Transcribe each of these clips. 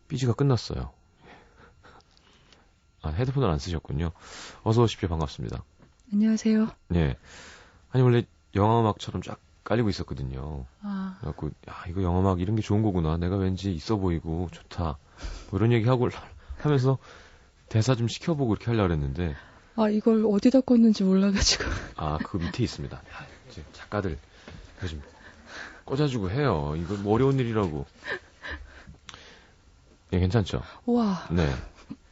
삐지가 끝났어요. 아, 헤드폰을 안 쓰셨군요. 어서 오십시오. 반갑습니다. 안녕하세요. 네. 아니, 원래 영화음악처럼 쫙 깔리고 있었거든요. 아. 그래갖고, 야, 이거 영화음악 이런 게 좋은 거구나. 내가 왠지 있어 보이고 좋다. 뭐 이런 얘기 하면서 대사 좀 시켜보고 이렇게 하려고 했는데. 아, 이걸 어디다 꽂는지 몰라가지고. 아, 그 밑에 있습니다. 야, 이제 작가들 요즘 꽂아주고 해요. 이거 뭐 어려운 일이라고. 예, 괜찮죠? 우와. 네.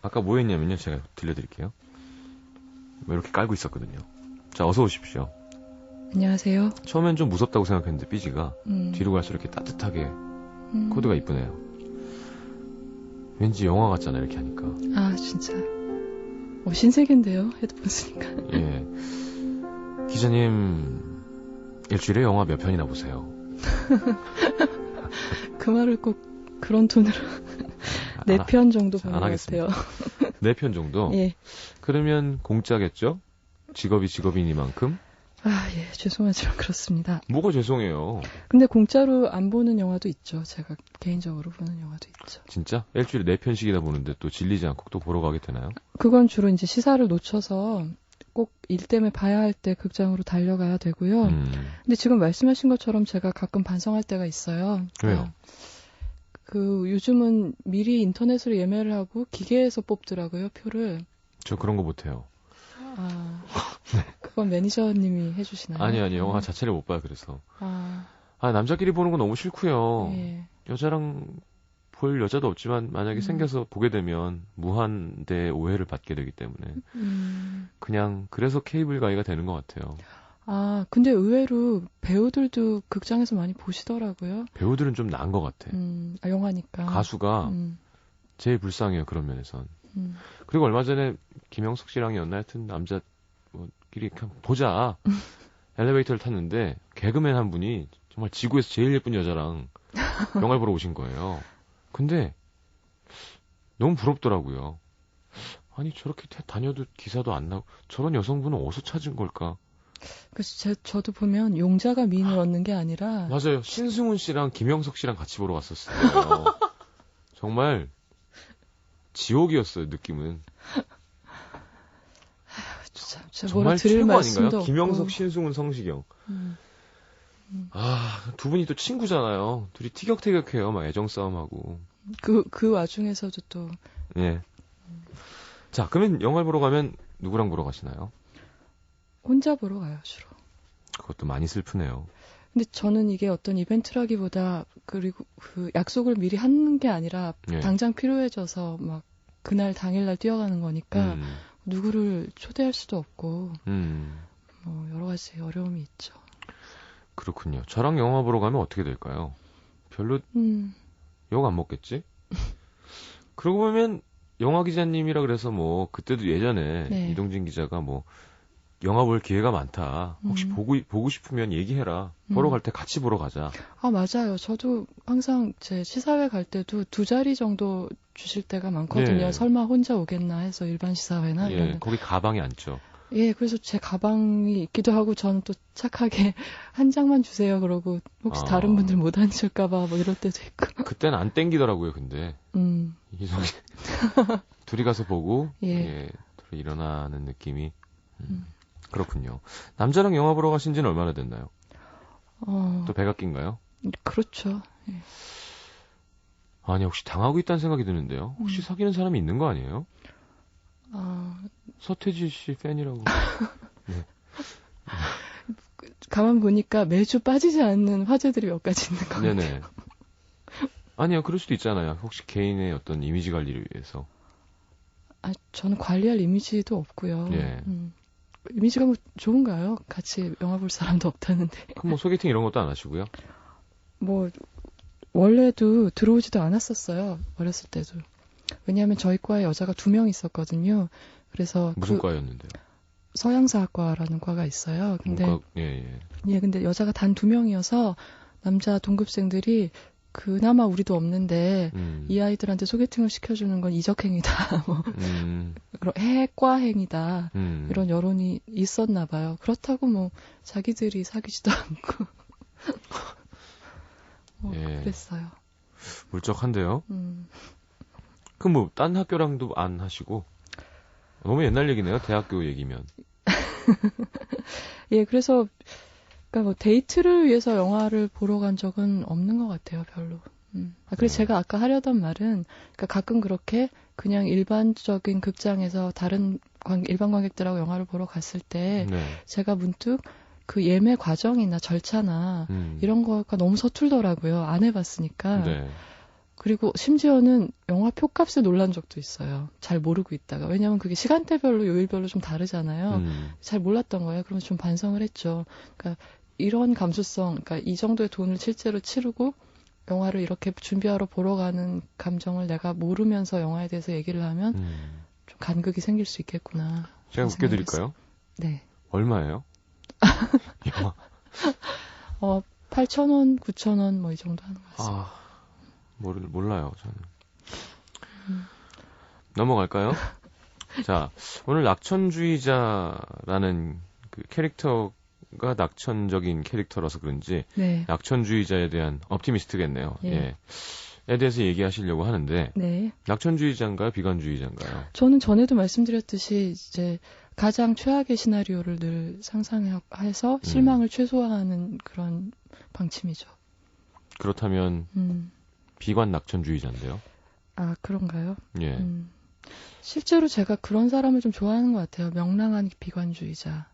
아까 뭐 했냐면요. 제가 들려드릴게요. 뭐 이렇게 깔고 있었거든요. 자, 어서 오십시오. 안녕하세요. 처음엔 좀 무섭다고 생각했는데 삐지가 뒤로 갈수록 이렇게 따뜻하게 코드가 이쁘네요. 왠지 영화 같잖아요. 이렇게 하니까. 아, 진짜. 신세계인데요. 헤드폰 쓰니까. 예. 기자님 일주일에 영화 몇 편이나 보세요? 그 말을 꼭 그런 톤으로 4편 정도 보는 것 같아요. 4편 정도? 예. 그러면 공짜겠죠? 직업이 직업이니만큼? 아, 예. 죄송하지만 그렇습니다. 뭐가 죄송해요. 근데 공짜로 안 보는 영화도 있죠. 제가 개인적으로 보는 영화도 있죠. 진짜? 일주일에 4편씩이나 보는데 또 질리지 않고 또 보러 가게 되나요? 그건 주로 이제 시사를 놓쳐서 꼭 일 때문에 봐야 할 때 극장으로 달려가야 되고요. 근데 지금 말씀하신 것처럼 제가 가끔 반성할 때가 있어요. 왜요? 요즘은 미리 인터넷으로 예매를 하고 기계에서 뽑더라고요, 표를. 저 그런 거 못해요. 아, 그건 매니저님이 해주시나요? 아니, 영화 자체를 못 봐요, 그래서. 아, 남자끼리 보는 건 너무 싫고요. 예. 여자랑 볼 여자도 없지만 만약에 생겨서 보게 되면 무한대 오해를 받게 되기 때문에 그냥 그래서 케이블 가기가 되는 것 같아요. 아, 근데 의외로 배우들도 극장에서 많이 보시더라고요. 배우들은 좀 나은 것 같아. 영화니까. 가수가 제일 불쌍해요, 그런 면에선. 그리고 얼마 전에 김영석 씨랑이었나 하여튼 남자끼리 그냥 보자. 엘리베이터를 탔는데 개그맨 한 분이 정말 지구에서 제일 예쁜 여자랑 영화를 보러 오신 거예요. 근데 너무 부럽더라고요. 아니 저렇게 다녀도 기사도 안 나고 저런 여성분은 어디서 찾은 걸까? 그래서 저도 보면 용자가 미인을 얻는 게 아니라 맞아요. 신승훈 씨랑 김영석 씨랑 같이 보러 갔었어요. 정말 지옥이었어요, 느낌은. 정말 최고 아닌가요? 김영석, 신승훈, 성시경. 두 분이 또 친구잖아요. 둘이 티격태격해요. 막 애정 싸움하고. 그 와중에서도 또. 예. 자, 그러면 영화를 보러 가면 누구랑 보러 가시나요? 혼자 보러 가요, 주로. 그것도 많이 슬프네요. 근데 저는 이게 어떤 이벤트라기보다 그리고 그 약속을 미리 하는 게 아니라 예. 당장 필요해져서 막 그날 당일날 뛰어가는 거니까 누구를 초대할 수도 없고 뭐 여러 가지 어려움이 있죠. 그렇군요. 저랑 영화 보러 가면 어떻게 될까요? 별로 욕 안 먹겠지? 그러고 보면 영화 기자님이라 그래서 뭐 그때도 예전에 네. 이동진 기자가 뭐 영화 볼 기회가 많다. 혹시 보고 싶으면 얘기해라. 보러 갈 때 같이 보러 가자. 아, 맞아요. 저도 항상 제 시사회 갈 때도 2자리 정도 주실 때가 많거든요. 예. 설마 혼자 오겠나 해서 일반 시사회나 예, 이런. 거기 가방에 앉죠. 예, 그래서 제 가방이 있기도 하고 저는 또 착하게 한 장만 주세요. 그러고 혹시 다른 분들 못 앉을까봐 뭐 이럴 때도 있고. 그때는 안 땡기더라고요. 근데 이성이 둘이 가서 보고 예, 둘이 일어나는 느낌이. 그렇군요. 남자랑 영화 보러 가신 지는 얼마나 됐나요? 또 배가 낀가요? 그렇죠. 예. 아니, 혹시 당하고 있다는 생각이 드는데요. 혹시 사귀는 사람이 있는 거 아니에요? 서태지 씨 팬이라고. 네. 가만 보니까 매주 빠지지 않는 화제들이 몇 가지 있는 것 네네. 같아요. 아니요, 그럴 수도 있잖아요. 혹시 개인의 어떤 이미지 관리를 위해서. 저는 관리할 이미지도 없고요. 예. 이미지가 뭐 좋은가요? 같이 영화 볼 사람도 없다는데. 그럼 뭐 소개팅 이런 것도 안 하시고요? 뭐 원래도 들어오지도 않았었어요. 어렸을 때도. 왜냐하면 저희 과에 여자가 2명 있었거든요. 그래서 무슨 과였는데요? 서양사학과라는 과가 있어요. 근데 예, 근데 여자가 단 2명이어서 남자 동급생들이 그나마 우리도 없는데 이 아이들한테 소개팅을 시켜주는 건 이적행위다. 뭐 그런 해과행위다. 이런 여론이 있었나 봐요. 그렇다고 뭐 자기들이 사귀지도 않고 예. 그랬어요. 울적한데요? 그럼 뭐 딴 학교랑도 안 하시고? 너무 옛날 얘기네요. 대학교 얘기면. 예, 그래서 그러니까 뭐 데이트를 위해서 영화를 보러 간 적은 없는 것 같아요, 별로. 그래서 제가 아까 하려던 말은 그러니까 가끔 그렇게 그냥 일반적인 극장에서 다른 일반 관객들하고 영화를 보러 갔을 때 네. 제가 문득 그 예매 과정이나 절차나 이런 거가 너무 서툴더라고요. 안 해봤으니까. 네. 그리고 심지어는 영화 표값에 놀란 적도 있어요. 잘 모르고 있다가. 왜냐하면 그게 시간대별로 요일별로 좀 다르잖아요. 잘 몰랐던 거예요. 그러면서 좀 반성을 했죠. 그러니까 이런 감수성, 그러니까 이 정도의 돈을 실제로 치르고 영화를 이렇게 준비하러 보러 가는 감정을 내가 모르면서 영화에 대해서 얘기를 하면 좀 간극이 생길 수 있겠구나. 제가 웃겨드릴까요? 네. 얼마예요? 영화. 8,000원, 9,000원 뭐 이 정도 하는 것 같습니다. 아, 몰라요, 저는. 넘어갈까요? 자, 오늘 낙천주의자라는 그 캐릭터가 낙천적인 캐릭터라서 그런지 네. 낙천주의자에 대한 optimist겠네요. 예. 에 대해서 얘기하시려고 하는데 네. 낙천주의자인가요? 비관주의자인가요? 저는 전에도 말씀드렸듯이 이제 가장 최악의 시나리오를 늘 상상해서 실망을 최소화하는 그런 방침이죠. 그렇다면 비관 낙천주의자인데요. 아, 그런가요? 예. 실제로 제가 그런 사람을 좀 좋아하는 것 같아요. 명랑한 비관주의자.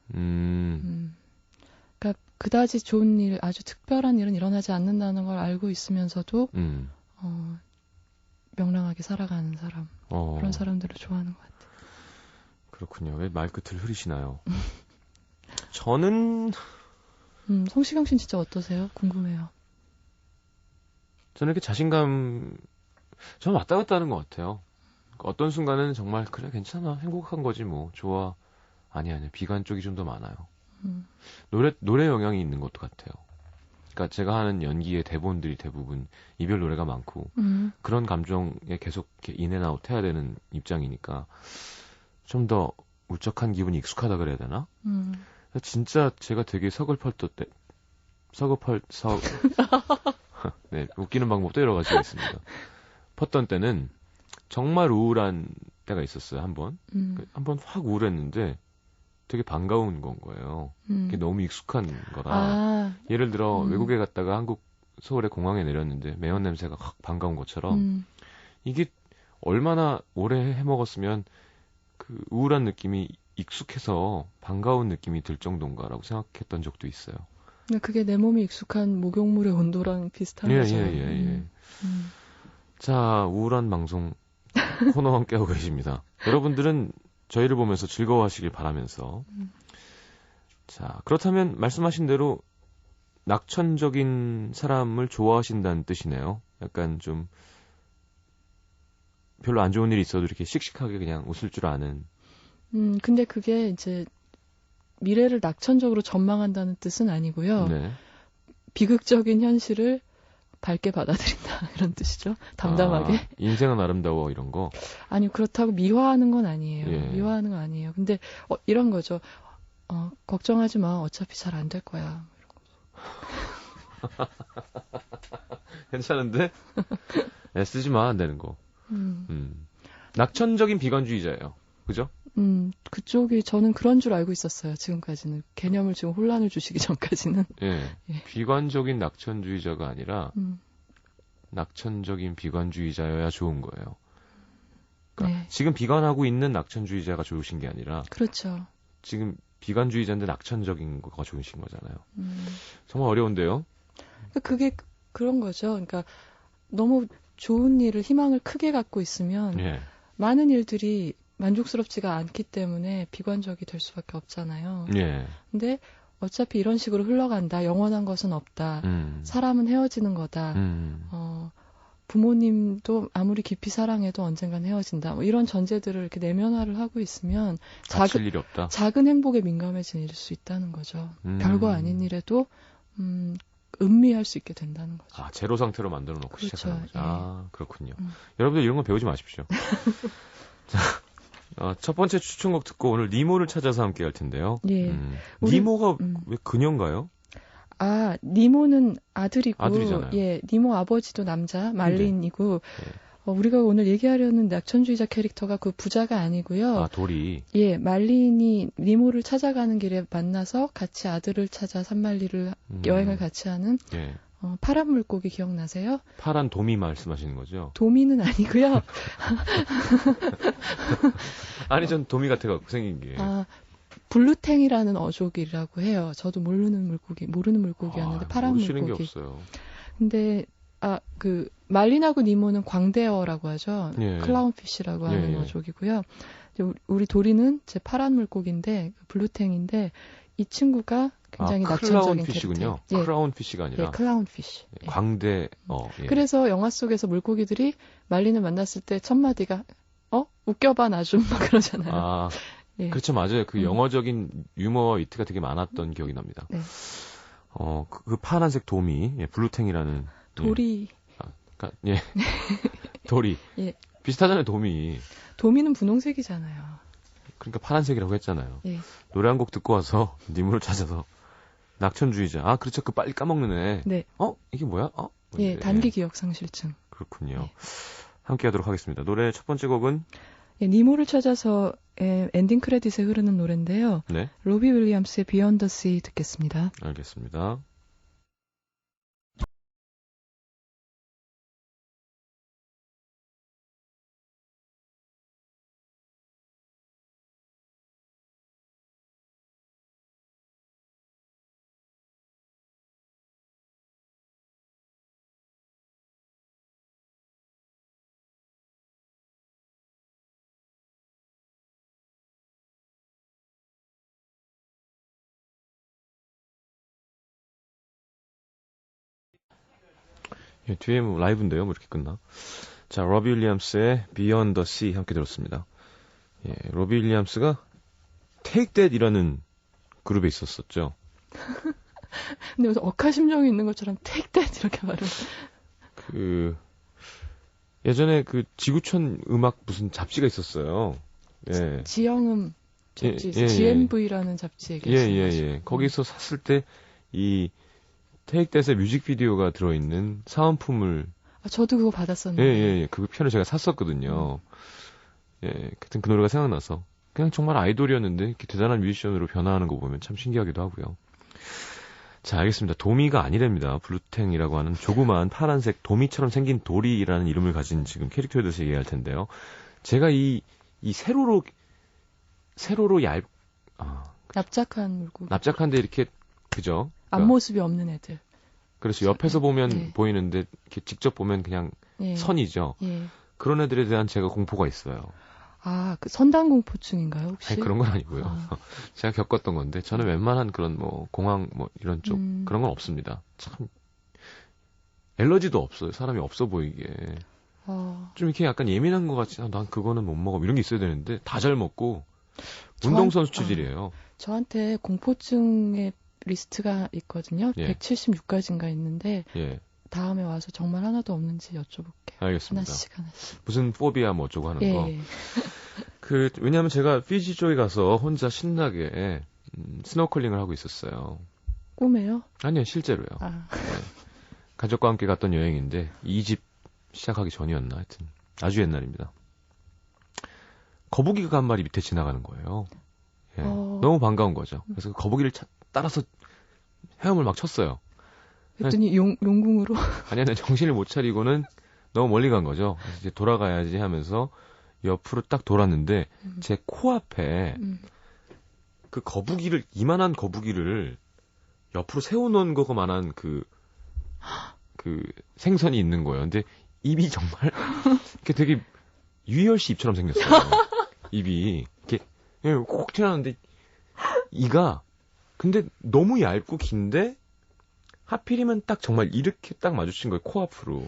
그러니까 그다지 좋은 일, 아주 특별한 일은 일어나지 않는다는 걸 알고 있으면서도 명랑하게 살아가는 사람. 그런 사람들을 좋아하는 것 같아요. 그렇군요. 왜 말끝을 흐리시나요? 저는 성시경 씨는 진짜 어떠세요? 궁금해요. 저는 이렇게 저는 왔다 갔다 하는 것 같아요. 어떤 순간은 정말 그래 괜찮아 행복한 거지 뭐 좋아 아니야 비관 쪽이 좀 더 많아요. 노래 영향이 있는 것도 같아요. 그러니까 제가 하는 연기의 대본들이 대부분 이별 노래가 많고 그런 감정에 계속 이렇게 인앤아웃 해야 되는 입장이니까 좀 더 울적한 기분이 익숙하다 그래야 되나? 진짜 제가 되게 네, 웃기는 방법도 여러 가지가 있습니다. 펐던 때는 정말 우울한 때가 있었어요, 한 번. 한번 확 우울했는데 되게 반가운 건 거예요. 그게 너무 익숙한 거라. 예를 들어 외국에 갔다가 서울의 공항에 내렸는데 매운 냄새가 확 반가운 것처럼 이게 얼마나 오래 해먹었으면 그 우울한 느낌이 익숙해서 반가운 느낌이 들 정도인가라고 생각했던 적도 있어요. 그게 내 몸이 익숙한 목욕물의 온도랑 비슷한 거죠. 예. 자, 우울한 방송 코너와 함께하고 계십니다. 여러분들은 저희를 보면서 즐거워하시길 바라면서 자, 그렇다면 말씀하신 대로 낙천적인 사람을 좋아하신다는 뜻이네요. 약간 좀 별로 안 좋은 일이 있어도 이렇게 씩씩하게 그냥 웃을 줄 아는. 근데 그게 이제 미래를 낙천적으로 전망한다는 뜻은 아니고요. 네. 비극적인 현실을 밝게 받아들인다 이런 뜻이죠. 담담하게. 인생은 아름다워 이런 거. 아니 그렇다고 미화하는 건 아니에요. 예. 미화하는 건 아니에요. 근데 이런 거죠. 걱정하지 마. 어차피 잘 안 될 거야. 괜찮은데? 애쓰지 마 안 되는 거. 낙천적인 비관주의자예요. 그죠? 그쪽이 저는 그런 줄 알고 있었어요. 지금까지는. 개념을 지금 혼란을 주시기 전까지는. 예. 비관적인 낙천주의자가 아니라 낙천적인 비관주의자여야 좋은 거예요. 그러니까 네. 지금 비관하고 있는 낙천주의자가 좋으신 게 아니라 그렇죠. 지금 비관주의자인데 낙천적인 거가 좋으신 거잖아요. 정말 어려운데요. 그게 그런 거죠. 그러니까 너무 좋은 일을 희망을 크게 갖고 있으면 예. 많은 일들이 만족스럽지가 않기 때문에 비관적이 될 수밖에 없잖아요. 예. 근데 어차피 이런 식으로 흘러간다. 영원한 것은 없다. 사람은 헤어지는 거다. 부모님도 아무리 깊이 사랑해도 언젠간 헤어진다. 뭐 이런 전제들을 이렇게 내면화를 하고 있으면 일이 없다. 작은 행복에 민감해질 수 있다는 거죠. 별거 아닌 일에도 음미할 수 있게 된다는 거죠. 제로 상태로 만들어 놓고 그렇죠. 시작하는 거죠. 예. 그렇군요. 여러분들 이런 거 배우지 마십시오. 자, 첫 번째 추천곡 듣고 오늘 니모를 찾아서 함께 할 텐데요. 예. 니모가 왜 그녀인가요? 니모는 아들이고, 아들이잖아요. 예, 니모 아버지도 남자, 말린이고, 우리가 오늘 얘기하려는 낙천주의자 캐릭터가 그 부자가 아니고요. 아, 도리. 예, 말린이 니모를 찾아가는 길에 만나서 같이 아들을 찾아 산말리를 여행을 같이 하는 예. 파란 물고기 기억나세요? 파란 도미 말씀하시는 거죠? 도미는 아니고요. 아니, 전 도미 같아갖고 생긴 게. 블루탱이라는 어족이라고 해요. 저도 모르는 물고기였는데 파란 모르시는 물고기. 게 없어요. 근데 그 말린하고 니모는 광대어라고 하죠. 예. 클라운피쉬라고 하는 예. 어족이고요. 우리 도리는 제 파란 물고기인데 블루탱인데 이 친구가 굉장히 낙천적인 클라운피쉬군요. 캐릭터. 예. 크라운피쉬가 아니라. 예, 클라운피쉬. 예. 광대. 예. 그래서 영화 속에서 물고기들이 말린을 만났을 때 첫 마디가 웃겨봐 나 좀 막 그러잖아요. 예. 그렇죠, 맞아요. 그 영어적인 유머와 위트가 되게 많았던 기억이 납니다. 네. 그 파란색 도미, 예, 블루탱이라는. 도리. 예. 도리. 예. 비슷하잖아요, 도미. 도미는 분홍색이잖아요. 그러니까 파란색이라고 했잖아요. 예. 노래 한 곡 듣고 와서 니모를 찾아서 낙천주의자. 그렇죠. 그 빨리 까먹는 애. 네. 이게 뭐야? 예, 단기 기억 상실증. 그렇군요. 네. 함께 하도록 하겠습니다. 노래 첫 번째 곡은 예, 니모를 찾아서 엔딩 크레딧에 흐르는 노래인데요. 네. 로비 윌리엄스의 Beyond the Sea 듣겠습니다. 알겠습니다. 예, 뒤에 뭐 라이브인데요. 뭐 이렇게 끝나. 자, 로비 윌리엄스의 Beyond the Sea 함께 들었습니다. 예, 로비 윌리엄스가 Take That이라는 그룹에 있었었죠. 근데 무슨 억하심정이 있는 것처럼 Take That 이렇게 말을. 예전에 그 지구촌 음악 무슨 잡지가 있었어요. 예. 지영음 잡지, 예. GMV라는 잡지 얘기하시는 거죠. 예. 거기서 샀을 때 이 Take That의 뮤직비디오가 들어있는 사은품을 저도 그거 받았었는데. 예. 그 편을 제가 샀었거든요. 예. 하여튼 그 노래가 생각나서 그냥 정말 아이돌이었는데 이렇게 대단한 뮤지션으로 변화하는 거 보면 참 신기하기도 하고요. 자, 알겠습니다. 도미가 아니랍니다. 블루탱이라고 하는 조그마한 파란색 도미처럼 생긴 도리라는 이름을 가진 지금 캐릭터에 대해서 얘기할 텐데요. 제가 이 세로로 납작한 물고기. 납작한데 이렇게 그죠? 앞모습이 없는 애들. 그렇죠. 옆에서 보면 네. 보이는데 이렇게 직접 보면 그냥 예. 선이죠. 예. 그런 애들에 대한 제가 공포가 있어요. 그 선단공포증인가요, 혹시? 아니, 그런 건 아니고요. 제가 겪었던 건데 저는 웬만한 그런 공황 이런 쪽 그런 건 없습니다. 참 엘러지도 없어요. 사람이 없어 보이게. 좀 이렇게 약간 예민한 것 같이 난 그거는 못 먹어 이런 게 있어야 되는데 다 잘 먹고 운동선수 체질이에요. 저한테 공포증의 리스트가 있거든요. 예. 176가지인가 있는데 예. 다음에 와서 정말 하나도 없는지 여쭤볼게요. 알겠습니다. 하나씩. 무슨 포비아 뭐 어쩌고 하는 예. 거. 왜냐하면 제가 피지 쪽에 가서 혼자 신나게 스노클링을 하고 있었어요. 꿈에요? 아니요, 실제로요. 네. 가족과 함께 갔던 여행인데 2집 시작하기 전이었나 하여튼 아주 옛날입니다. 거북이가 한 마리 밑에 지나가는 거예요. 예. 너무 반가운 거죠. 그래서 그 거북이를 따라서 헤엄을 막 쳤어요. 그랬더니 용궁으로? 아니, 정신을 못 차리고는 너무 멀리 간 거죠. 그래서 이제 돌아가야지 하면서 옆으로 딱 돌았는데 제 코앞에 그 이만한 거북이를 옆으로 세워놓은 거만한 그 생선이 있는 거예요. 근데 입이 정말 이렇게 되게 유희열 씨 입처럼 생겼어요. 입이 이렇게 꼭 튀어나오는데 이가 근데 너무 얇고 긴데 하필이면 딱 정말 이렇게 딱 마주친 거예요. 코앞으로.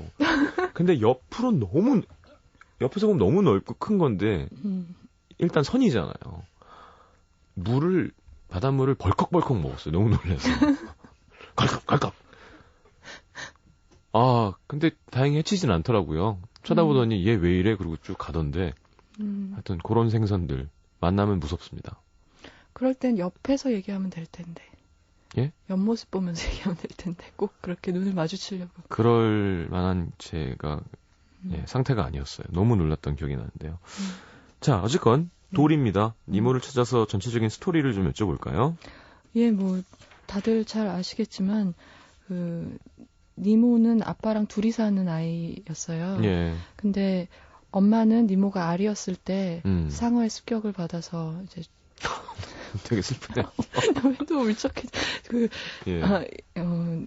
근데 옆에서 보면 너무 넓고 큰 건데 일단 선이잖아요. 바닷물을 벌컥벌컥 먹었어요. 너무 놀라서. 갈깍갈깍. 근데 다행히 해치진 않더라고요. 쳐다보더니 얘 왜 이래? 그러고 쭉 가던데. 하여튼 그런 생선들 만나면 무섭습니다. 그럴 땐 옆에서 얘기하면 될 텐데. 예? 옆모습 보면서 얘기하면 될 텐데. 꼭 그렇게 눈을 마주치려고. 그럴 만한 제가 예, 상태가 아니었어요. 너무 놀랐던 기억이 나는데요. 자, 어쨌건 돌입니다. 니모를 찾아서 전체적인 스토리를 좀 여쭤볼까요? 예, 뭐 다들 잘 아시겠지만 니모는 아빠랑 둘이 사는 아이였어요. 예. 근데 엄마는 니모가 알이었을 때 상어의 습격을 받아서 이제 되게 슬프네요. 또 울적해. 예.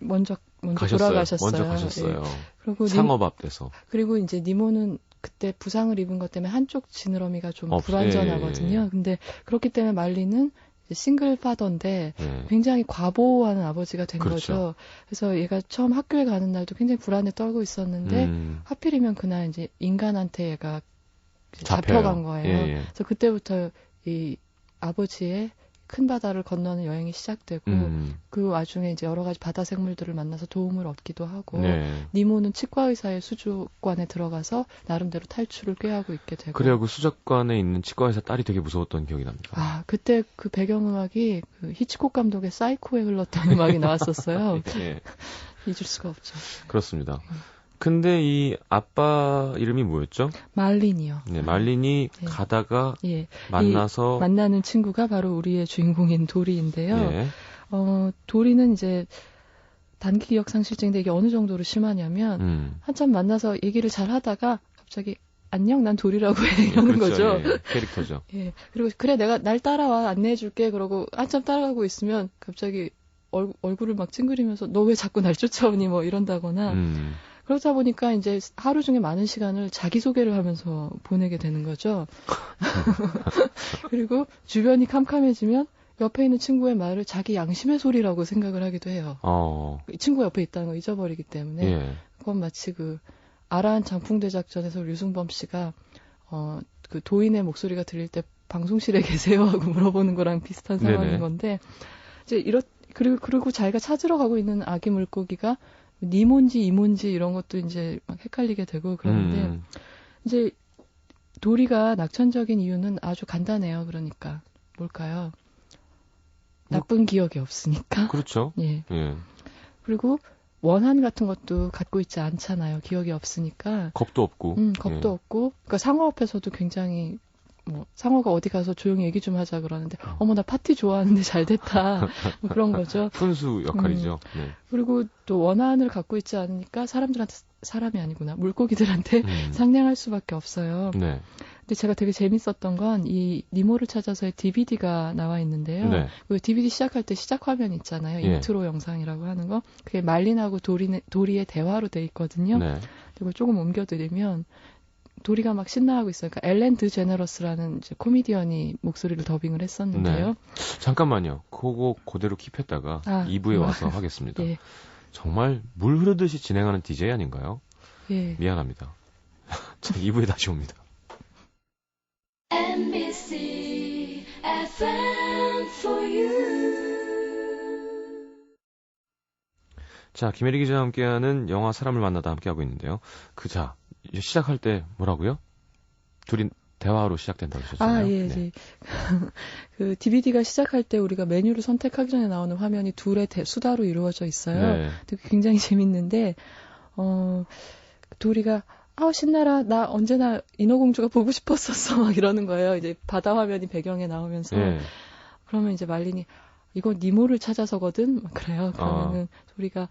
먼저 가셨어요. 돌아가셨어요. 먼저 가셨어요. 예. 그리고 상어밥 돼서. 그리고 이제 니모는 그때 부상을 입은 것 때문에 한쪽 지느러미가 좀 예, 불완전하거든요. 예. 근데 그렇기 때문에 말리는 싱글 파더인데 예. 굉장히 과보호하는 아버지가 된 그렇죠. 거죠. 그래서 얘가 처음 학교에 가는 날도 굉장히 불안에 떨고 있었는데 하필이면 그날 이제 인간한테 얘가 잡혀간 거예요. 예, 예. 그래서 그때부터 이 아버지의 큰 바다를 건너는 여행이 시작되고 그 와중에 이제 여러 가지 바다 생물들을 만나서 도움을 얻기도 하고 네. 니모는 치과 의사의 수족관에 들어가서 나름대로 탈출을 꾀하고 있게 되고 그래야 그 수족관에 있는 치과 의사 딸이 되게 무서웠던 기억이 납니다. 아 그때 그 배경음악이 그 히치콕 감독의 사이코에 흘렀던 음악이 나왔었어요. 예. 잊을 수가 없죠. 그렇습니다. 근데 이 아빠 이름이 뭐였죠? 말린이요. 네, 말린이 예. 가다가 예. 만나서 만나는 친구가 바로 우리의 주인공인 도리인데요. 예. 도리는 이제 단기 기억 상실증인데 이게 어느 정도로 심하냐면 한참 만나서 얘기를 잘 하다가 갑자기 안녕 난 도리라고 해 이러는 그렇죠. 거죠. 예. 캐릭터죠. 예. 그리고 그래 내가 날 따라와 안내해 줄게 그러고 한참 따라가고 있으면 갑자기 얼굴을 막 찡그리면서 너 왜 자꾸 날 쫓아오니 뭐 이런다거나 그러다 보니까 이제 하루 중에 많은 시간을 자기소개를 하면서 보내게 되는 거죠. 그리고 주변이 캄캄해지면 옆에 있는 친구의 말을 자기 양심의 소리라고 생각을 하기도 해요. 친구가 옆에 있다는 걸 잊어버리기 때문에. 예. 그건 마치 아라한 장풍대작전에서 류승범 씨가 그 도인의 목소리가 들릴 때 방송실에 계세요 하고 물어보는 거랑 비슷한 상황인 네네. 건데 이제 그리고 자기가 찾으러 가고 있는 아기 물고기가 니몬지 이몬지 이런 것도 이제 막 헷갈리게 되고 그러는데 이제 도리가 낙천적인 이유는 아주 간단해요. 그러니까 뭘까요? 나쁜 기억이 없으니까. 그렇죠. 예. 예. 그리고 원한 같은 것도 갖고 있지 않잖아요. 기억이 없으니까. 겁도 없고. 겁도 예. 없고. 그러니까 상어 앞에서도 굉장히 상어가 어디 가서 조용히 얘기 좀 하자 그러는데 어머 나 파티 좋아하는데 잘 됐다. 뭐 그런 거죠. 훈수 역할이죠. 네. 그리고 또 원한을 갖고 있지 않으니까 사람이 아니구나. 물고기들한테 상냥할 수밖에 없어요. 네. 근데 제가 되게 재밌었던 건 이 니모를 찾아서의 DVD가 나와 있는데요. 네. 그 DVD 시작할 때 시작 화면 있잖아요. 예. 인트로 영상이라고 하는 거. 그게 말린하고 도리의 대화로 돼 있거든요. 네. 그리고 조금 옮겨드리면 도리가 막 신나하고 있어요. 그러니까 엘렌 드제너러스라는 이제 코미디언이 목소리를 더빙을 했었는데요. 네. 잠깐만요. 그거 그대로 킵했다가 2부에 와서 하겠습니다. 예. 정말 물 흐르듯이 진행하는 DJ 아닌가요? 예. 미안합니다. 자, 2부에 다시 옵니다. MBC FM for you. 자, 김혜리 기자와 함께하는 영화 사람을 만나다 함께하고 있는데요. 이제 시작할 때 뭐라고요? 둘이 대화로 시작된다고 하셨잖아요. 예. 네. 그 DVD가 시작할 때 우리가 메뉴를 선택하기 전에 나오는 화면이 둘의 수다로 이루어져 있어요. 네. 굉장히 재밌는데 도리가 신나라. 나 언제나 인어공주가 보고 싶었었어. 막 이러는 거예요. 이제 바다 화면이 배경에 나오면서. 네. 그러면 이제 말린이 이거 니모를 찾아서거든. 막 그래요. 그러면은 도리가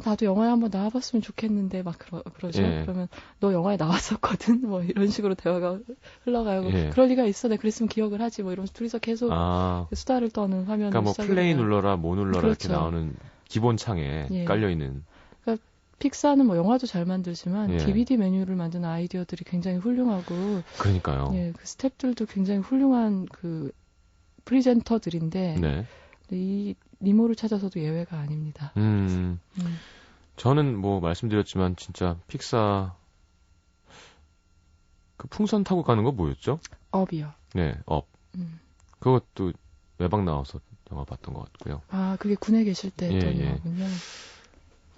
나도 영화에 한번 나와봤으면 좋겠는데 막 그러죠. 예. 그러면 너 영화에 나왔었거든. 뭐 이런 식으로 대화가 흘러가요. 예. 그럴 리가 있어. 내가 그랬으면 기억을 하지. 뭐 이러면서 둘이서 계속 수다를 떠는 화면을 그러니까 뭐 플레이 눌러라, 뭐 눌러라 그렇죠. 이렇게 나오는 기본 창에 예. 깔려 있는. 그러니까 픽사는 뭐 영화도 잘 만들지만 예. DVD 메뉴를 만드는 아이디어들이 굉장히 훌륭하고. 그러니까요. 예, 그 스태프들도 굉장히 훌륭한 그 프리젠터들인데. 네. 이 니모를 찾아서도 예외가 아닙니다. 저는 뭐 말씀드렸지만 진짜 픽사 그 풍선 타고 가는 거 뭐였죠? 업이요. 네, 업. 그것도 외박 나와서 영화 봤던 것 같고요. 그게 군에 계실 때 했던 예. 영화군요.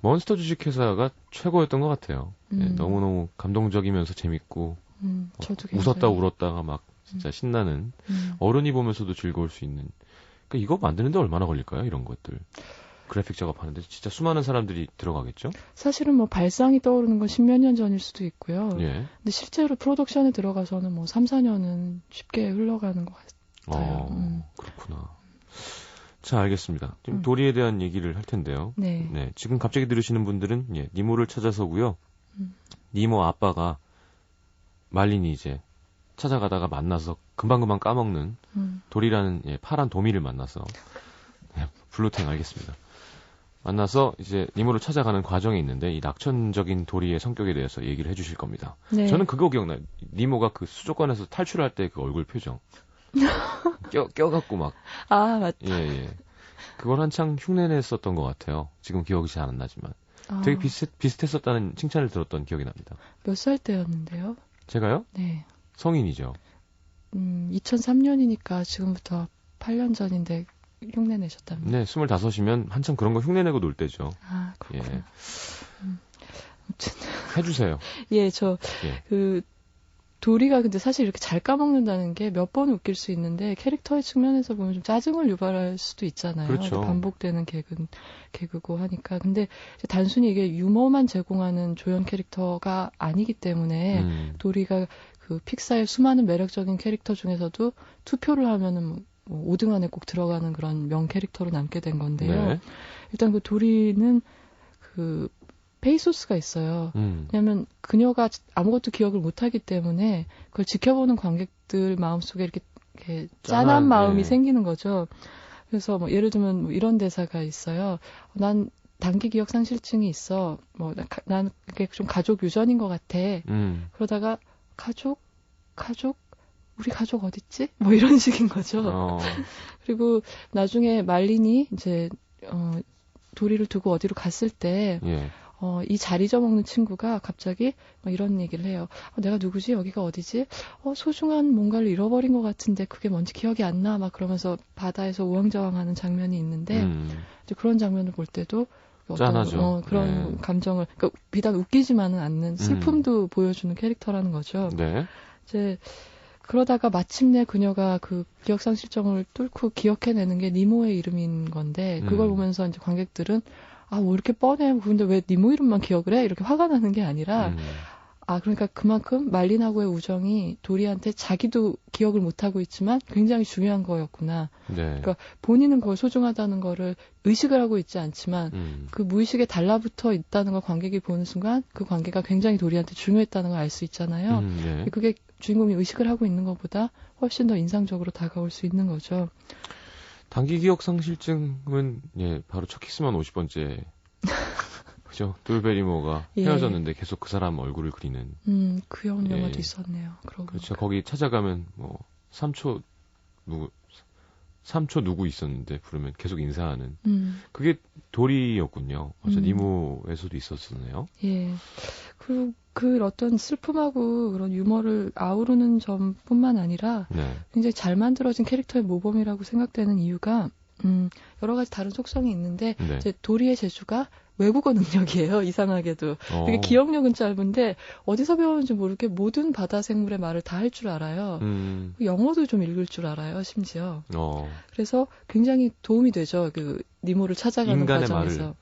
몬스터 주식회사가 최고였던 것 같아요. 예, 너무너무 감동적이면서 재밌고 저도 웃었다 울었다가 막 진짜 신나는 어른이 보면서도 즐거울 수 있는. 그러니까 이거 만드는데 얼마나 걸릴까요? 이런 것들. 그래픽 작업하는데 진짜 수많은 사람들이 들어가겠죠? 사실은 뭐 발상이 떠오르는 건 10몇 년 전일 수도 있고요. 예. 근데 실제로 프로덕션에 들어가서는 뭐 3, 4년은 쉽게 흘러가는 것 같아요. 그렇구나. 자, 알겠습니다. 지금 도리에 대한 얘기를 할 텐데요. 네. 지금 갑자기 들으시는 분들은 니모를 찾아서고요. 니모 아빠가 말린이 이제 찾아가다가 만나서 금방금방 까먹는 도리라는 파란 도미를 만나서 블루탱 알겠습니다. 만나서 이제 니모를 찾아가는 과정에 있는데 이 낙천적인 도리의 성격에 대해서 얘기를 해주실 겁니다. 네. 저는 그거 기억나요. 니모가 그 수족관에서 탈출할 때 그 얼굴 표정. 껴갖고 막. 아, 맞다. 예. 그걸 한창 흉내냈었던 것 같아요. 지금 기억이 잘 안 나지만. 되게 비슷했었다는 칭찬을 들었던 기억이 납니다. 몇 살 때였는데요? 제가요? 네. 성인이죠. 2003년이니까 지금부터 8년 전인데 흉내 내셨답니다. 네, 25이면 한참 그런 거 흉내내고 놀 때죠. 아, 그렇구나. 예. 해주세요. 예, 도리가 근데 사실 이렇게 잘 까먹는다는 게 몇 번 웃길 수 있는데 캐릭터의 측면에서 보면 좀 짜증을 유발할 수도 있잖아요. 그렇죠. 반복되는 개그고 하니까. 근데 단순히 이게 유머만 제공하는 조연 캐릭터가 아니기 때문에 도리가 그 픽사의 수많은 매력적인 캐릭터 중에서도 투표를 하면은 뭐 5등 안에 꼭 들어가는 그런 명 캐릭터로 남게 된 건데요. 네. 일단 그 도리는 그 페이소스가 있어요. 왜냐하면 그녀가 아무것도 기억을 못하기 때문에 그걸 지켜보는 관객들 마음속에 이렇게 짠한 마음이 생기는 거죠. 그래서 뭐 예를 들면 뭐 이런 대사가 있어요. 난 단기 기억 상실증이 있어. 뭐 난 그게 좀 가족 유전인 것 같아. 그러다가 가족 우리 가족 어딨지? 뭐 이런 식인 거죠. 그리고 나중에 말린이 이제 도리를 두고 어디로 갔을 때 이 잘 잊어먹는 친구가 갑자기 막 이런 얘기를 해요. 내가 누구지? 여기가 어디지? 소중한 뭔가를 잃어버린 것 같은데 그게 뭔지 기억이 안 나. 막 그러면서 바다에서 우왕좌왕하는 장면이 있는데 이제 그런 장면을 볼 때도 짠하죠. 그런 감정을 그러니까 비단 웃기지만은 않는 슬픔도 보여주는 캐릭터라는 거죠. 네. 이제 그러다가 마침내 그녀가 그 기억상실증을 뚫고 기억해내는 게 니모의 이름인 건데 그걸 보면서 이제 관객들은 뭐 이렇게 뻔해. 근데 왜 니모 이름만 기억을 해? 이렇게 화가 나는 게 아니라 그러니까 그만큼 말린하고의 우정이 도리한테 자기도 기억을 못하고 있지만 굉장히 중요한 거였구나. 네. 그러니까 본인은 그걸 소중하다는 거를 의식을 하고 있지 않지만 그 무의식에 달라붙어 있다는 걸 관객이 보는 순간 그 관계가 굉장히 도리한테 중요했다는 걸 알 수 있잖아요. 네. 그게 주인공이 의식을 하고 있는 것보다 훨씬 더 인상적으로 다가올 수 있는 거죠. 단기 기억 상실증은 바로 첫 키스만 50번째 그죠? 돌베리모가 헤어졌는데 계속 그 사람 얼굴을 그리는 그 영화도 있었네요. 그렇죠. 거기 찾아가면 뭐 3초 누구 있었는데 부르면 계속 인사하는 그게 도리였군요. 니모에서도 있었었네요. 예. 그리고 그 어떤 슬픔하고 그런 유머를 아우르는 점뿐만 아니라 굉장히 잘 만들어진 캐릭터의 모범이라고 생각되는 이유가 여러 가지 다른 속성이 있는데 이제 도리의 재주가 외국어 능력이에요. 이상하게도. 되게 기억력은 짧은데 어디서 배웠는지 모르게 모든 바다 생물의 말을 다 할 줄 알아요. 영어도 좀 읽을 줄 알아요. 심지어. 그래서 굉장히 도움이 되죠. 그 니모를 찾아가는 과정에서.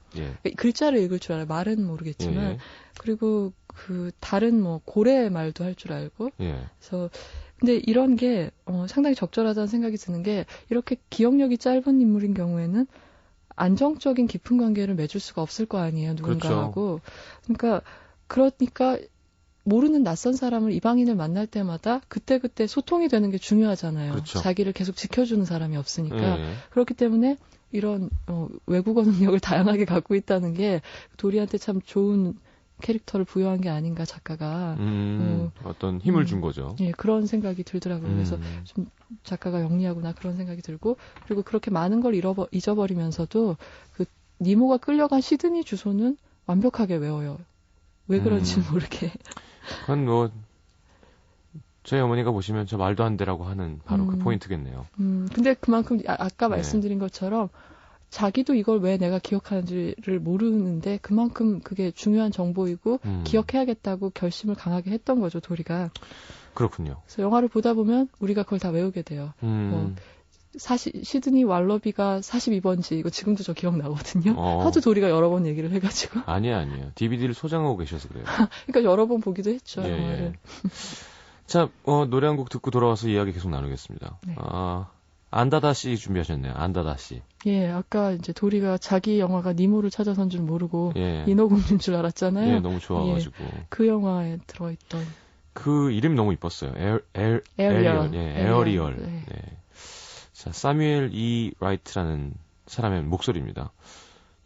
글자를 읽을 줄 알아요. 말은 모르겠지만. 그리고 그 다른 뭐 고래의 말도 할 줄 알고. 그래서 근데 이런 게 상당히 적절하다는 생각이 드는 게 이렇게 기억력이 짧은 인물인 경우에는 안정적인 깊은 관계를 맺을 수가 없을 거 아니에요. 누군가하고. 그러니까 모르는 낯선 사람을 이방인을 만날 때마다 그때그때 소통이 되는 게 중요하잖아요. 그렇죠. 자기를 계속 지켜주는 사람이 없으니까. 그렇기 때문에 이런 외국어 능력을 다양하게 갖고 있다는 게 도리한테 참 좋은 캐릭터를 부여한 게 아닌가 작가가 어떤 힘을 준 거죠. 그런 생각이 들더라고요. 그래서 좀 작가가 영리하구나 그런 생각이 들고 그리고 그렇게 많은 걸 잊어버리면서도 그 니모가 끌려간 시드니 주소는 완벽하게 외워요. 왜 그런지 모르게. 그건 뭐 저희 어머니가 보시면 저 말도 안 되라고 하는 바로 그 포인트겠네요. 근데 그만큼 아까 말씀드린 것처럼 자기도 이걸 왜 내가 기억하는지를 모르는데 그만큼 그게 중요한 정보이고 기억해야겠다고 결심을 강하게 했던 거죠, 도리가. 그렇군요. 그래서 영화를 보다 보면 우리가 그걸 다 외우게 돼요. 시드니 왈러비가 42번지 이거 지금도 저 기억나거든요. 하도 도리가 여러 번 얘기를 해가지고. 아니에요. DVD를 소장하고 계셔서 그래요. 그러니까 여러 번 보기도 했죠. 예. 자, 노래 한 곡 듣고 돌아와서 이야기 계속 나누겠습니다. 네. 안다다 씨 준비하셨네요. 안다다 씨. 예, 아까 이제 도리가 자기 영화가 니모를 찾아선 줄 모르고 인어공주인 줄 알았잖아요. 예, 너무 좋아가지고. 그 영화에 들어있던. 그 이름이 너무 이뻤어요. 에어리얼. 에어리얼. 네. 자, 사뮤엘 E. 라이트라는 사람의 목소리입니다.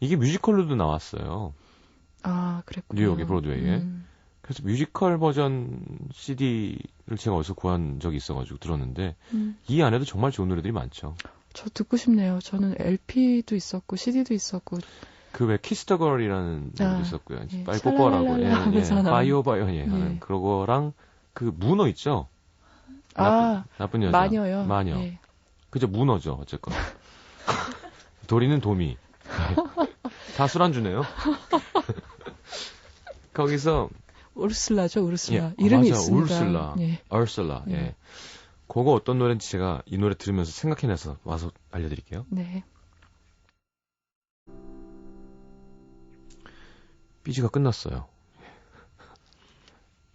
이게 뮤지컬로도 나왔어요. 아, 그랬군요. 뉴욕의 브로드웨이에. 그래서 뮤지컬 버전 CD를 제가 어디서 구한 적이 있어가지고 들었는데 이 안에도 정말 좋은 노래들이 많죠. 저 듣고 싶네요. 저는 LP도 있었고 CD도 있었고. 그 왜 키스 더 걸이라는 노래도 있었고요. 빨리 뽀뽀하라고. 바이오 하는 그거랑 그 문어 있죠. 나쁜 여자. 마녀요. 마녀. 예. 그죠, 문어죠, 어쨌건. 도리는 도미. 다 술안주네요. 거기서 우르슬라죠, 우르슬라. 이름이 맞아, 있습니다. 우르슬라. 얼슬라. 예. 그거 어떤 노래인지 제가 이 노래 들으면서 생각해내서 와서 알려드릴게요. 네. 삐지가 끝났어요.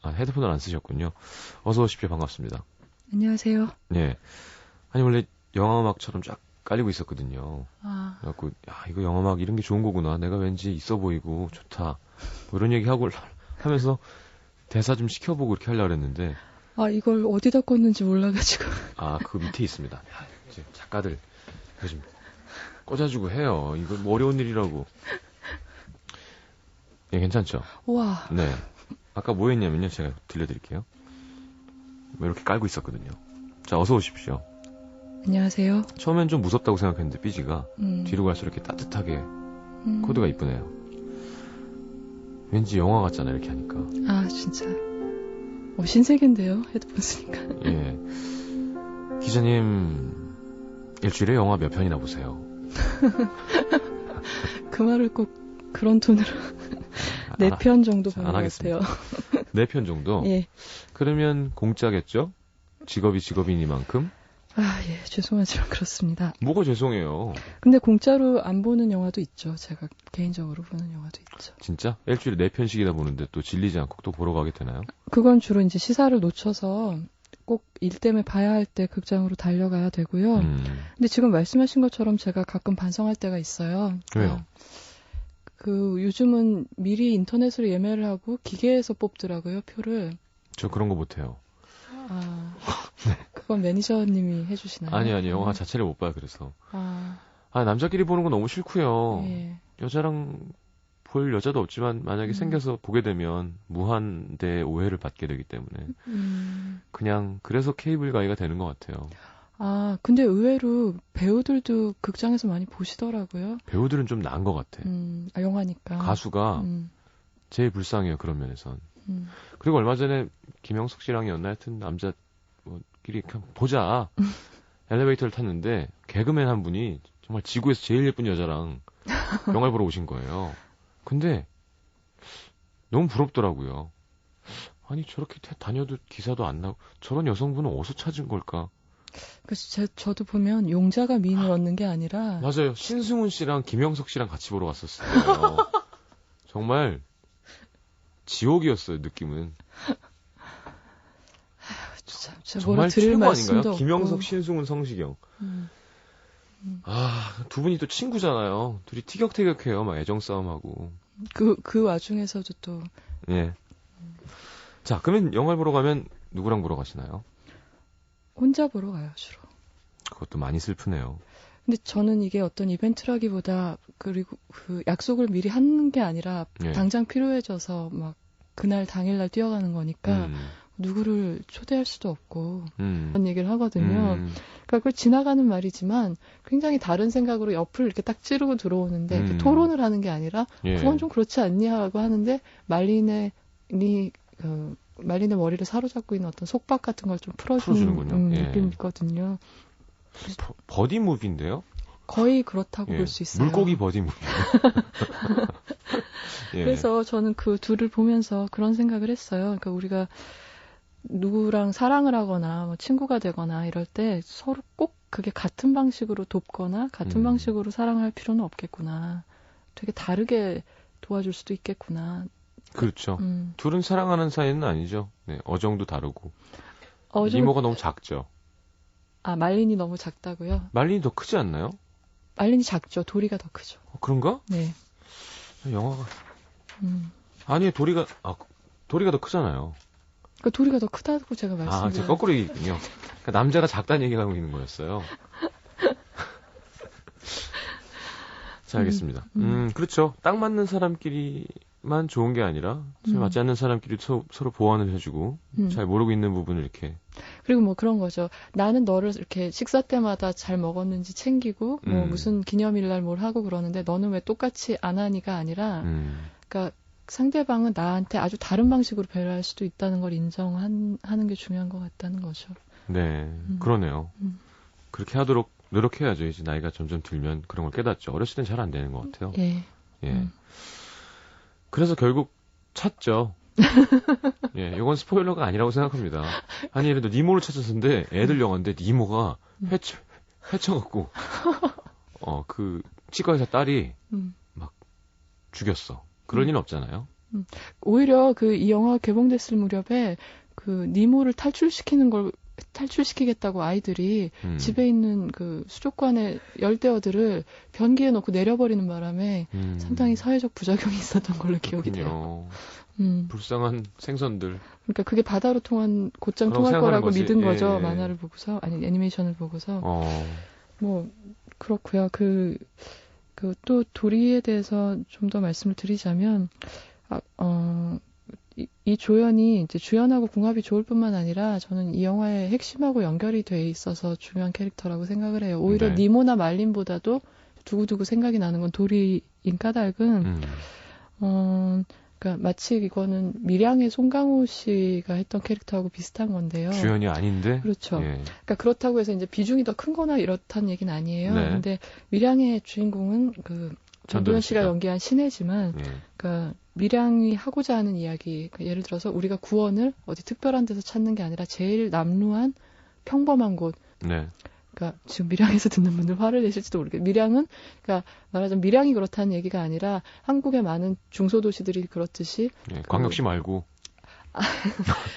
헤드폰을 안 쓰셨군요. 어서 오십시오. 반갑습니다. 안녕하세요. 네. 아니, 원래 영화음악처럼 쫙 깔리고 있었거든요. 그래갖고, 이거 영화음악 이런 게 좋은 거구나. 내가 왠지 있어 보이고 좋다. 뭐 이런 얘기 하면서 대사 좀 시켜보고 이렇게 하려고 했는데. 이걸 어디다 꽂는지 몰라가지고. 그 밑에 있습니다. 이제 작가들 이거 좀 꽂아주고 해요. 이거 뭐 어려운 일이라고. 예, 괜찮죠? 우와. 네. 아까 뭐 했냐면요. 제가 들려드릴게요. 이렇게 깔고 있었거든요. 자, 어서 오십시오. 안녕하세요. 처음엔 좀 무섭다고 생각했는데 삐지가 뒤로 갈수록 이렇게 따뜻하게 코드가 이쁘네요. 왠지 영화 같잖아요. 이렇게 하니까. 진짜. 신세계인데요. 헤드폰 쓰니까. 예. 기자님 일주일에 영화 몇 편이나 보세요? 그 말을 꼭 그런 톤으로 4편 정도 보는 것 같아요. 4편 정도? 예. 그러면 공짜겠죠? 직업이니만큼? 예, 죄송하지만 그렇습니다. 뭐가 죄송해요. 근데 공짜로 안 보는 영화도 있죠. 제가 개인적으로 보는 영화도 있죠. 진짜? 일주일에 4편씩이나 보는데 또 질리지 않고 또 보러 가게 되나요? 그건 주로 이제 시사를 놓쳐서 꼭 일 때문에 봐야 할 때 극장으로 달려가야 되고요. 근데 지금 말씀하신 것처럼 제가 가끔 반성할 때가 있어요. 왜요? 요즘은 미리 인터넷으로 예매를 하고 기계에서 뽑더라고요, 표를. 저 그런 거 못해요. 그건 매니저님이 해주시나요? 아니, 영화 자체를 못 봐요, 그래서. 남자끼리 보는 건 너무 싫고요. 예. 여자랑 볼 여자도 없지만 만약에 생겨서 보게 되면 무한대 오해를 받게 되기 때문에 그냥 그래서 케이블 가기가 되는 것 같아요. 근데 의외로 배우들도 극장에서 많이 보시더라고요. 배우들은 좀 나은 것 같아. 영화니까. 가수가 제일 불쌍해요, 그런 면에선. 그리고 얼마 전에 김영석 씨랑이었나 하여튼 남자끼리 보자. 엘리베이터를 탔는데 개그맨 한 분이 정말 지구에서 제일 예쁜 여자랑 영화를 보러 오신 거예요. 근데 너무 부럽더라고요. 아니 저렇게 다녀도 기사도 안 나고 저런 여성분은 어디서 찾은 걸까? 그래서 저도 보면 용자가 미인을 얻는 게 아니라 맞아요. 신승훈 씨랑 김영석 씨랑 같이 보러 갔었어요. 정말 지옥이었어요, 느낌은. 정말 최고 아닌가요? 김영석, 신승훈, 성시경. 두 분이 또 친구잖아요. 둘이 티격태격해요. 막 애정 싸움하고. 그 와중에서도 또. 예. 자, 그러면 영화를 보러 가면 누구랑 보러 가시나요? 혼자 보러 가요, 주로. 그것도 많이 슬프네요. 근데 저는 이게 어떤 이벤트라기보다 그리고 그 약속을 미리 하는 게 아니라 당장 필요해져서 막 그날 당일날 뛰어가는 거니까 누구를 초대할 수도 없고 그런 얘기를 하거든요. 그러니까 그걸 지나가는 말이지만 굉장히 다른 생각으로 옆을 이렇게 딱 찌르고 들어오는데 이렇게 토론을 하는 게 아니라 그건 좀 그렇지 않니 하고 하는데 말린의 머리를 사로잡고 있는 어떤 속박 같은 걸 좀 풀어주는 느낌이 있거든요. 버디 무비인데요? 거의 그렇다고 볼 수 있어요. 물고기 버디 무비. 그래서 저는 그 둘을 보면서 그런 생각을 했어요. 그러니까 우리가 누구랑 사랑을 하거나 뭐 친구가 되거나 이럴 때 서로 꼭 그게 같은 방식으로 돕거나 같은 방식으로 사랑할 필요는 없겠구나. 되게 다르게 도와줄 수도 있겠구나. 그렇죠. 둘은 사랑하는 사이는 아니죠. 네, 어정도 다르고. 이모가 너무 작죠. 아, 말린이 너무 작다고요? 말린이 더 크지 않나요? 말린이 작죠. 도리가 더 크죠. 그런가? 네. 영화가. 아니, 도리가 더 크잖아요. 그 도리가 더 크다고 제가 말씀드렸어요. 제가 거꾸로 얘기군요. 그러니까 남자가 작다는 얘기를 하고 있는 거였어요. 자, 알겠습니다. 그렇죠. 딱 맞는 사람끼리만 좋은 게 아니라 잘 맞지 않는 사람끼리 서로 보완을 해주고 잘 모르고 있는 부분을 이렇게. 그리고 뭐 그런 거죠. 나는 너를 이렇게 식사 때마다 잘 먹었는지 챙기고 뭐 무슨 기념일날 뭘 하고 그러는데 너는 왜 똑같이 안 하니가 아니라 그러니까 상대방은 나한테 아주 다른 방식으로 배려할 수도 있다는 걸 인정하는 게 중요한 것 같다는 거죠. 네, 그러네요. 그렇게 하도록 노력해야죠. 이제 나이가 점점 들면 그런 걸 깨닫죠. 어렸을 땐 잘 안 되는 것 같아요. 예. 그래서 결국 찾죠. 예, 이건 스포일러가 아니라고 생각합니다. 아니, 예를 들어 니모를 찾았는데 애들 영화인데 니모가 헤쳐갖고 그 치과의사 딸이 막 죽였어. 그럴 일은 없잖아요. 오히려 이 영화 개봉됐을 무렵에 그 니모를 탈출시키겠다고 아이들이 집에 있는 그 수족관의 열대어들을 변기에 넣고 내려버리는 바람에 상당히 사회적 부작용이 있었던 걸로 기억이 돼요. 불쌍한 생선들. 그러니까 그게 바다로 곧장 통할 거라고 믿은 거죠. 만화를 보고서, 아니 애니메이션을 보고서. 뭐 그렇고요. 또 도리에 대해서 좀 더 말씀을 드리자면, 이 조연이 이제 주연하고 궁합이 좋을 뿐만 아니라 저는 이 영화의 핵심하고 연결이 돼 있어서 중요한 캐릭터라고 생각을 해요. 오히려 니모나 말린보다도 두고두고 생각이 나는 건 도리인 까닭은, 그러니까 마치 이거는 밀양의 송강호 씨가 했던 캐릭터하고 비슷한 건데요. 주연이 아닌데? 그렇죠. 예. 그러니까 그렇다고 해서 이제 비중이 더 큰 거나 이렇다는 얘기는 아니에요. 네. 근데 밀양의 주인공은 전도연 씨가 연기한 신혜지만, 그러니까 밀양이 하고자 하는 이야기, 그러니까 예를 들어서 우리가 구원을 어디 특별한 데서 찾는 게 아니라 제일 남루한 평범한 곳. 네. 그러니까 지금 밀양에서 듣는 분들 화를 내실지도 모르겠어요. 밀양은 그러니까 말하자면 밀양이 그렇다는 얘기가 아니라 한국의 많은 중소도시들이 그렇듯이 광역시 말고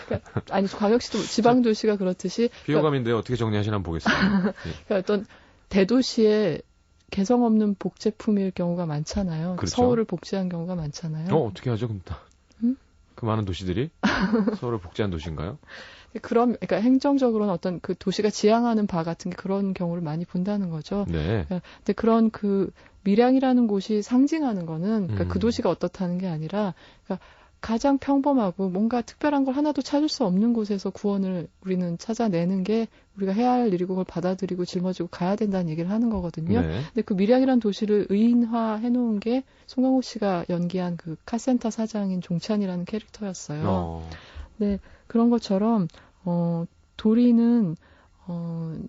그러니까, 아니 광역시도 지방 도시가 그렇듯이 비호감인데 어떻게 정리하시나 한번 보겠습니다. 그러니까 어떤 대도시의 개성 없는 복제품일 경우가 많잖아요. 그렇죠. 서울을 복제한 경우가 많잖아요. 어떻게 하죠? 그럼 그 많은 도시들이 서울을 복제한 도시인가요? 그러니까 행정적으로는 어떤 그 도시가 지향하는 바 같은 게 그런 경우를 많이 본다는 거죠. 네. 근데 그런 밀양이라는 곳이 상징하는 거는 그러니까 그 도시가 어떻다는 게 아니라 그러니까 가장 평범하고 뭔가 특별한 걸 하나도 찾을 수 없는 곳에서 구원을 우리는 찾아내는 게 우리가 해야 할 일이고 그걸 받아들이고 짊어지고 가야 된다는 얘기를 하는 거거든요. 네. 근데 그 밀양이라는 도시를 의인화해 놓은 게 송강호 씨가 연기한 그 카센터 사장인 종찬이라는 캐릭터였어요. 네, 그런 것처럼 도리는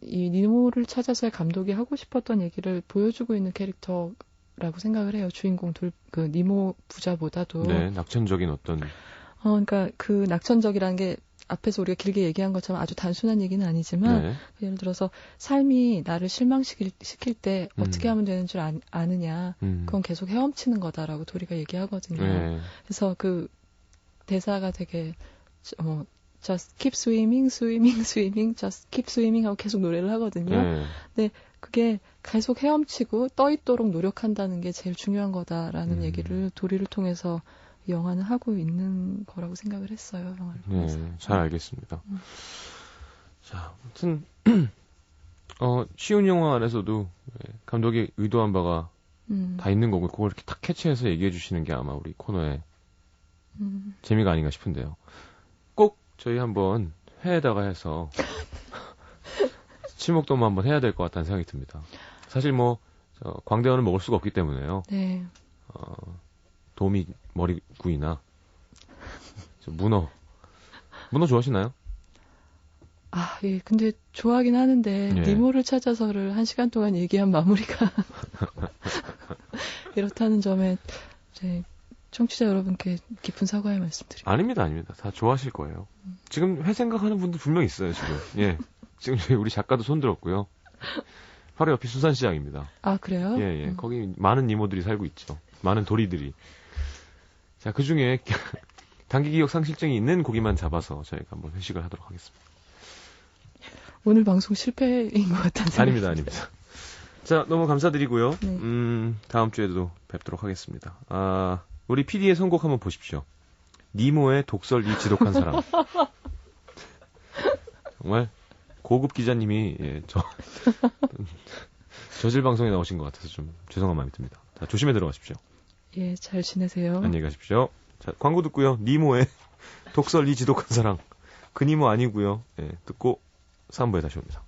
이 니모를 찾아서의 감독이 하고 싶었던 얘기를 보여주고 있는 캐릭터라고 생각을 해요. 주인공 그 니모 부자보다도. 네, 낙천적인 어떤. 그러니까 그 낙천적이라는 게 앞에서 우리가 길게 얘기한 것처럼 아주 단순한 얘기는 아니지만 예를 들어서 삶이 나를 실망시킬 때 어떻게 하면 되는 줄 아느냐. 그건 계속 헤엄치는 거다라고 도리가 얘기하거든요. 그래서 그 대사가 되게 just keep swimming, swimming, swimming, just keep swimming 하고 계속 노래를 하거든요. 근데 그게 계속 헤엄치고 떠 있도록 노력한다는 게 제일 중요한 거다라는 얘기를 도리를 통해서 이 영화는 하고 있는 거라고 생각을 했어요. 영화를 보면서. 네, 잘 알겠습니다. 자, 아무튼 쉬운 영화 안에서도 감독이 의도한 바가 다 있는 거고 그걸 이렇게 탁 캐치해서 얘기해 주시는 게 아마 우리 코너의 재미가 아닌가 싶은데요. 꼭 저희 한번 회에다가 해서 칠목도마 한번 해야 될 것 같다는 생각이 듭니다. 사실 광대어는 먹을 수가 없기 때문에요. 네. 도미 머리구이나 문어 좋아하시나요? 예, 근데 좋아하긴 하는데 니모를 찾아서를 1시간 동안 얘기한 마무리가 이렇다는 점에 청취자 여러분께 깊은 사과의 말씀드립니다. 아닙니다. 다 좋아하실 거예요. 지금 회 생각하는 분들 분명 있어요, 지금. 지금 우리 작가도 손들었고요. 바로 옆이 수산시장입니다. 아, 그래요? 예. 거기 많은 이모들이 살고 있죠. 많은 도리들이. 자, 그 중에 단기 기억 상실증이 있는 고기만 잡아서 저희가 한번 회식을 하도록 하겠습니다. 오늘 방송 실패인 것 같다는 생각이 아닙니다. 자, 너무 감사드리고요. 네. 다음 주에도 뵙도록 하겠습니다. 우리 PD의 선곡 한번 보십시오. 니모의 독설리 지독한 사랑. 정말 고급 기자님이 저질 방송에 나오신 것 같아서 좀 죄송한 마음이 듭니다. 자, 조심해 들어가십시오. 예, 잘 지내세요. 안녕히 가십시오. 자, 광고 듣고요. 니모의 독설리 지독한 사랑. 그 니모 아니고요. 예, 듣고 3부에 다시 옵니다.